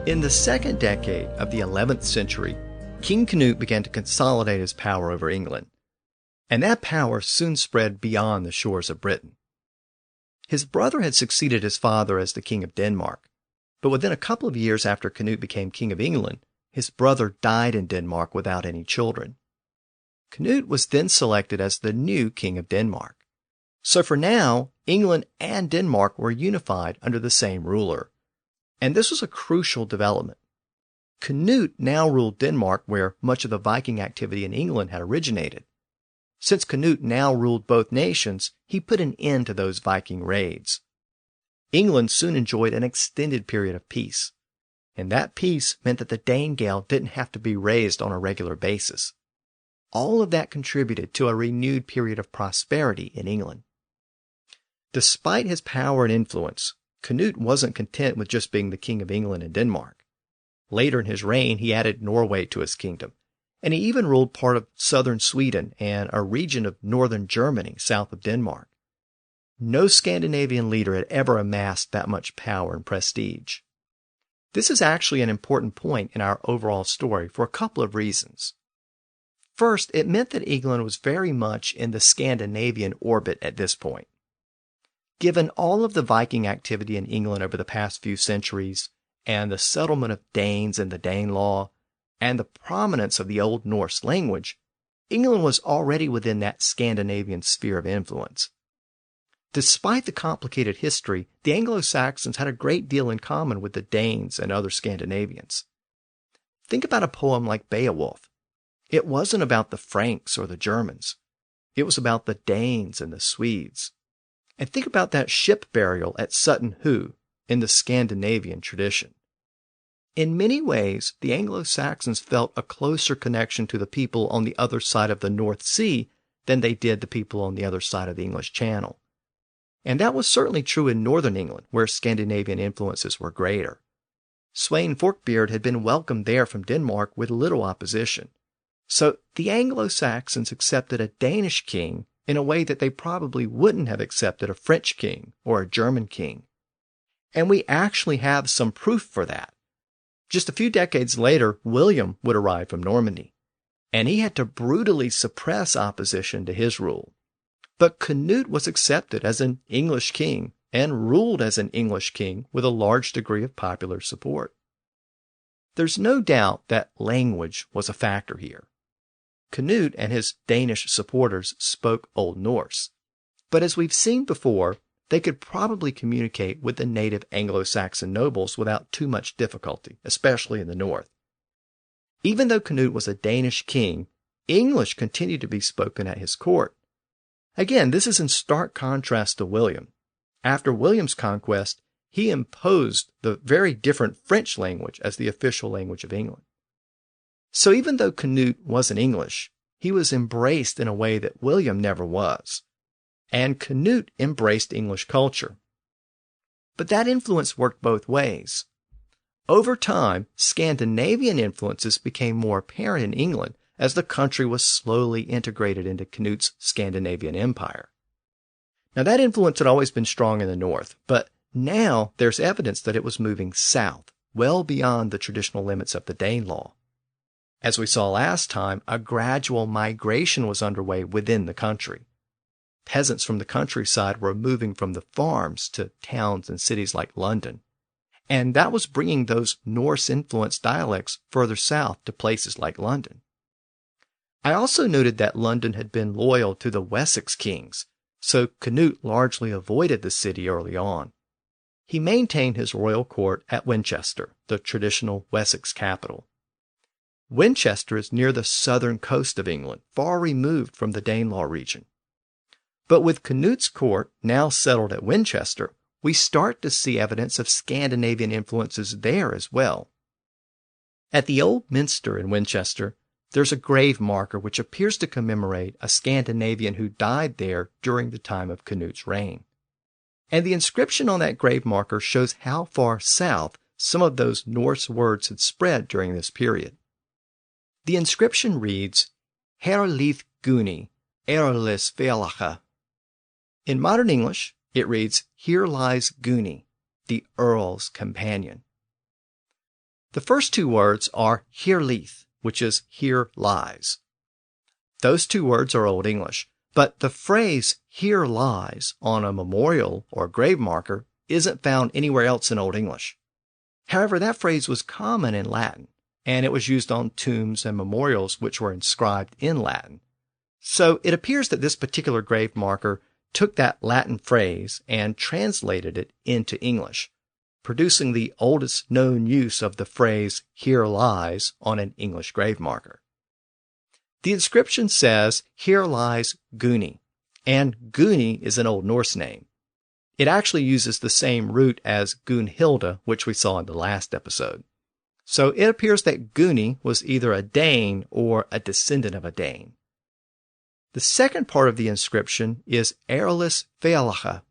In the second decade of the 11th century, King Canute began to consolidate his power over England, and that power soon spread beyond the shores of Britain. His brother had succeeded his father as the King of Denmark, but within a couple of years after Canute became King of England, his brother died in Denmark without any children. Canute was then selected as the new King of Denmark. So for now, England and Denmark were unified under the same ruler. And this was a crucial development. Canute now ruled Denmark, where much of the Viking activity in England had originated. Since Canute now ruled both nations, he put an end to those Viking raids. England soon enjoyed an extended period of peace, and that peace meant that the Danegeld didn't have to be raised on a regular basis. All of that contributed to a renewed period of prosperity in England. Despite his power and influence, Canute wasn't content with just being the King of England and Denmark. Later in his reign, he added Norway to his kingdom, and he even ruled part of southern Sweden and a region of northern Germany south of Denmark. No Scandinavian leader had ever amassed that much power and prestige. This is actually an important point in our overall story for a couple of reasons. First, it meant that England was very much in the Scandinavian orbit at this point. Given all of the Viking activity in England over the past few centuries, and the settlement of Danes and the Danelaw, and the prominence of the Old Norse language, England was already within that Scandinavian sphere of influence. Despite the complicated history, the Anglo-Saxons had a great deal in common with the Danes and other Scandinavians. Think about a poem like Beowulf. It wasn't about the Franks or the Germans. It was about the Danes and the Swedes. And think about that ship burial at Sutton Hoo in the Scandinavian tradition. In many ways, the Anglo-Saxons felt a closer connection to the people on the other side of the North Sea than they did the people on the other side of the English Channel. And that was certainly true in northern England, where Scandinavian influences were greater. Sweyn Forkbeard had been welcomed there from Denmark with little opposition. So the Anglo-Saxons accepted a Danish king in a way that they probably wouldn't have accepted a French king or a German king. And we actually have some proof for that. Just a few decades later, William would arrive from Normandy, and he had to brutally suppress opposition to his rule. But Canute was accepted as an English king and ruled as an English king with a large degree of popular support. There's no doubt that language was a factor here. Canute and his Danish supporters spoke Old Norse, but as we've seen before, they could probably communicate with the native Anglo-Saxon nobles without too much difficulty, especially in the north. Even though Canute was a Danish king, English continued to be spoken at his court. Again, this is in stark contrast to William. After William's conquest, he imposed the very different French language as the official language of England. So even though Canute wasn't English, he was embraced in a way that William never was. And Canute embraced English culture. But that influence worked both ways. Over time, Scandinavian influences became more apparent in England as the country was slowly integrated into Canute's Scandinavian empire. Now that influence had always been strong in the north, but now there's evidence that it was moving south, well beyond the traditional limits of the Danelaw. As we saw last time, a gradual migration was underway within the country. Peasants from the countryside were moving from the farms to towns and cities like London, and that was bringing those Norse-influenced dialects further south to places like London. I also noted that London had been loyal to the Wessex kings, so Canute largely avoided the city early on. He maintained his royal court at Winchester, the traditional Wessex capital. Winchester is near the southern coast of England, far removed from the Danelaw region. But with Canute's court now settled at Winchester, we start to see evidence of Scandinavian influences there as well. At the Old Minster in Winchester, there's a grave marker which appears to commemorate a Scandinavian who died there during the time of Canute's reign. And the inscription on that grave marker shows how far south some of those Norse words had spread during this period. The inscription reads, Herlith Guni, Earls Felacha. In modern English, it reads, Here lies Guni, the Earl's companion. The first two words are Herlith, which is here lies. Those two words are Old English, but the phrase here lies on a memorial or grave marker isn't found anywhere else in Old English. However, that phrase was common in Latin, and it was used on tombs and memorials which were inscribed in Latin. So it appears that this particular grave marker took that Latin phrase and translated it into English, producing the oldest known use of the phrase here lies on an English grave marker. The inscription says, Here lies Guni, and Guni is an Old Norse name. It actually uses the same root as Gunhilda, which we saw in the last episode. So it appears that Guni was either a Dane or a descendant of a Dane. The second part of the inscription is Earls Felacha,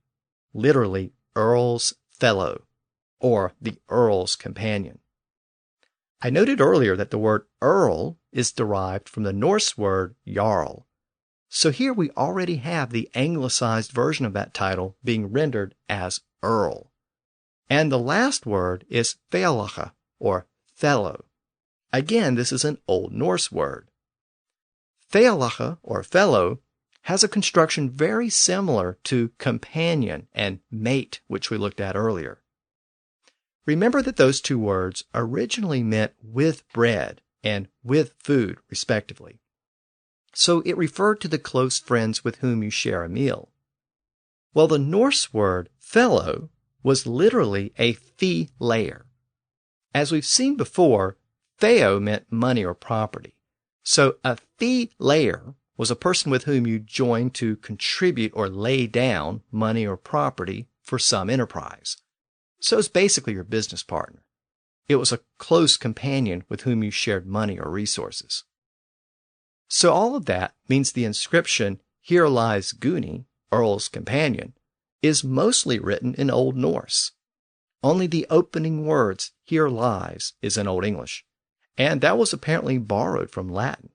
literally Earl's fellow, or the Earl's companion. I noted earlier that the word Earl is derived from the Norse word Jarl. So here we already have the anglicized version of that title being rendered as Earl. And the last word is Felacha, or fellow. Again, this is an Old Norse word. Felacha, or fellow, has a construction very similar to companion and mate, which we looked at earlier. Remember that those two words originally meant with bread and with food, respectively. So it referred to the close friends with whom you share a meal. Well, the Norse word fellow was literally a fee layer. As we've seen before, theo meant money or property. So a fee layer was a person with whom you joined to contribute or lay down money or property for some enterprise. So it's basically your business partner. It was a close companion with whom you shared money or resources. So all of that means the inscription, Here lies Guni, Earl's companion, is mostly written in Old Norse. Only the opening words, "Here lies," is in Old English, and that was apparently borrowed from Latin.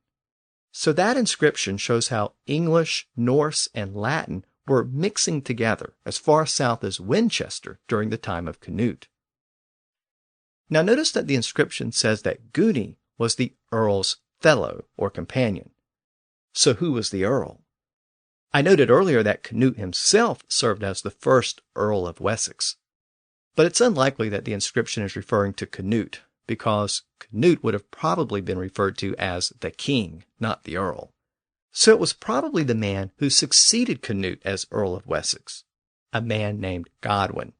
So that inscription shows how English, Norse, and Latin were mixing together as far south as Winchester during the time of Canute. Now notice that the inscription says that Guni was the Earl's fellow or companion. So who was the Earl? I noted earlier that Canute himself served as the first Earl of Wessex. But it's unlikely that the inscription is referring to Canute, because Canute would have probably been referred to as the king, not the Earl. So it was probably the man who succeeded Canute as Earl of Wessex, a man named Godwin.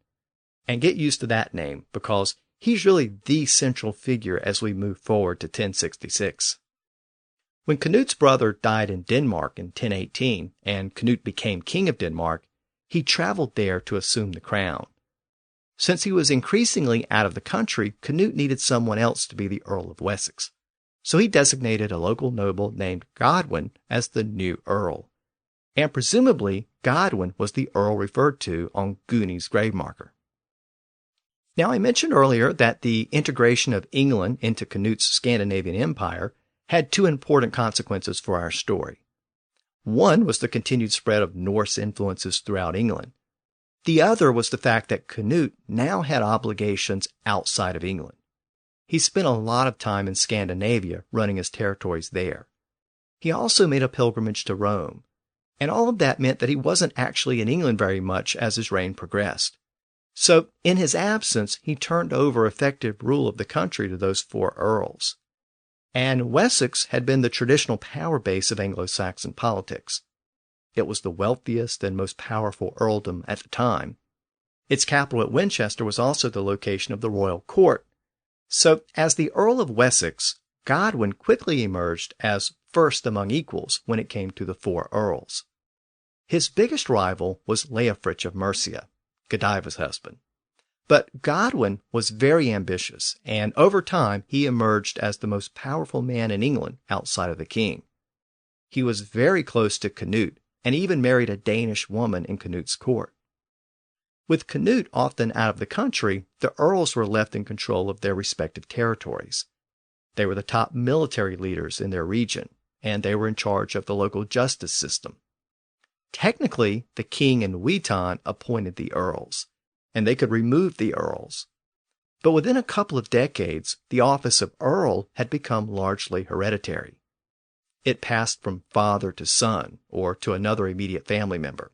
And get used to that name, because he's really the central figure as we move forward to 1066. When Canute's brother died in Denmark in 1018, and Canute became king of Denmark, he traveled there to assume the crown. Since he was increasingly out of the country, Canute needed someone else to be the Earl of Wessex. So he designated a local noble named Godwin as the new Earl. And presumably, Godwin was the Earl referred to on Guni's grave marker. Now, I mentioned earlier that the integration of England into Canute's Scandinavian Empire had two important consequences for our story. One was the continued spread of Norse influences throughout England. The other was the fact that Canute now had obligations outside of England. He spent a lot of time in Scandinavia running his territories there. He also made a pilgrimage to Rome, and all of that meant that he wasn't actually in England very much as his reign progressed. So, in his absence, he turned over effective rule of the country to those four earls. And Wessex had been the traditional power base of Anglo-Saxon politics. It was the wealthiest and most powerful earldom at the time. Its capital at Winchester was also the location of the royal court. So, as the Earl of Wessex, Godwin quickly emerged as first among equals when it came to the four earls. His biggest rival was Leofric of Mercia, Godiva's husband. But Godwin was very ambitious, and over time he emerged as the most powerful man in England outside of the king. He was very close to Canute, and even married a Danish woman in Canute's court. With Canute often out of the country, the earls were left in control of their respective territories. They were the top military leaders in their region, and they were in charge of the local justice system. Technically, the king and Witan appointed the earls, and they could remove the earls. But within a couple of decades, the office of earl had become largely hereditary. It passed from father to son, or to another immediate family member.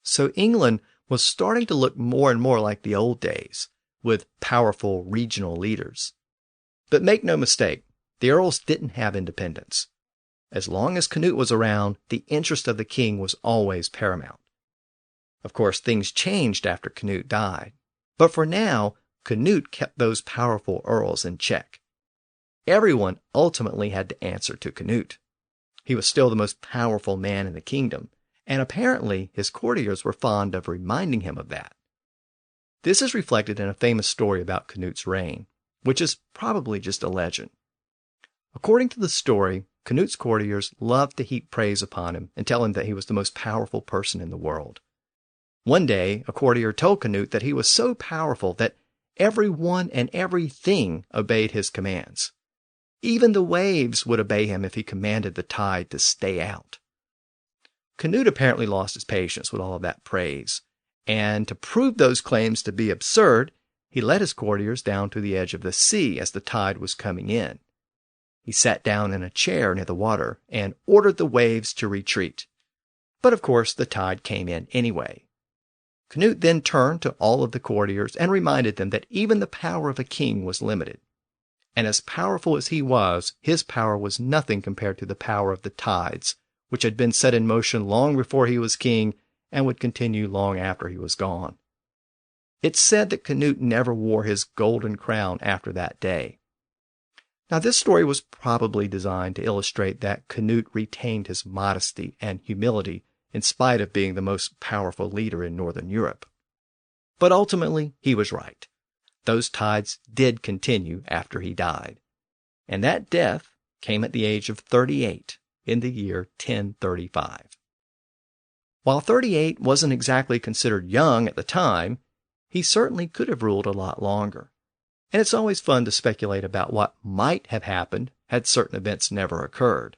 So England was starting to look more and more like the old days, with powerful regional leaders. But make no mistake, the earls didn't have independence. As long as Canute was around, the interest of the king was always paramount. Of course, things changed after Canute died, but for now, Canute kept those powerful earls in check. Everyone ultimately had to answer to Canute. He was still the most powerful man in the kingdom, and apparently his courtiers were fond of reminding him of that. This is reflected in a famous story about Canute's reign, which is probably just a legend. According to the story, Canute's courtiers loved to heap praise upon him and tell him that he was the most powerful person in the world. One day, a courtier told Canute that he was so powerful that everyone and everything obeyed his commands. Even the waves would obey him if he commanded the tide to stay out. Canute apparently lost his patience with all of that praise, and to prove those claims to be absurd, he led his courtiers down to the edge of the sea as the tide was coming in. He sat down in a chair near the water and ordered the waves to retreat. But of course, the tide came in anyway. Canute then turned to all of the courtiers and reminded them that even the power of a king was limited. And as powerful as he was, his power was nothing compared to the power of the tides, which had been set in motion long before he was king and would continue long after he was gone. It's said that Canute never wore his golden crown after that day. Now, this story was probably designed to illustrate that Canute retained his modesty and humility in spite of being the most powerful leader in Northern Europe. But ultimately, he was right. Those tides did continue after he died. And that death came at the age of 38 in the year 1035. While 38 wasn't exactly considered young at the time, he certainly could have ruled a lot longer. And it's always fun to speculate about what might have happened had certain events never occurred.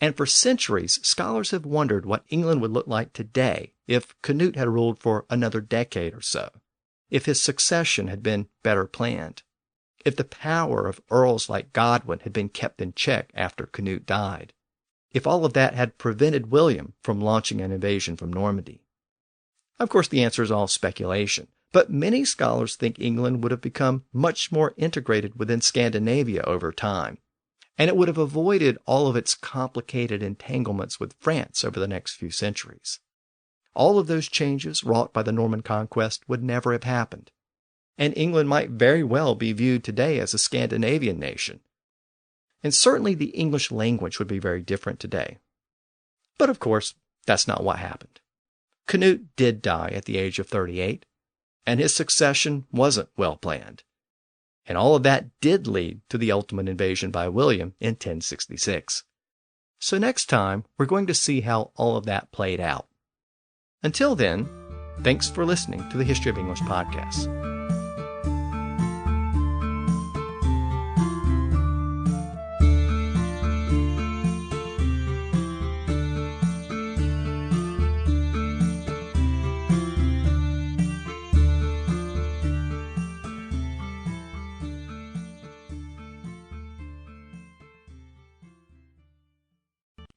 And for centuries, scholars have wondered what England would look like today if Canute had ruled for another decade or so, if his succession had been better planned, if the power of earls like Godwin had been kept in check after Canute died, if all of that had prevented William from launching an invasion from Normandy. Of course, the answer is all speculation, but many scholars think England would have become much more integrated within Scandinavia over time, and it would have avoided all of its complicated entanglements with France over the next few centuries. All of those changes wrought by the Norman conquest would never have happened, and England might very well be viewed today as a Scandinavian nation. And certainly the English language would be very different today. But of course, that's not what happened. Canute did die at the age of 38, and his succession wasn't well planned. And all of that did lead to the ultimate invasion by William in 1066. So next time, we're going to see how all of that played out. Until then, thanks for listening to the History of English podcast.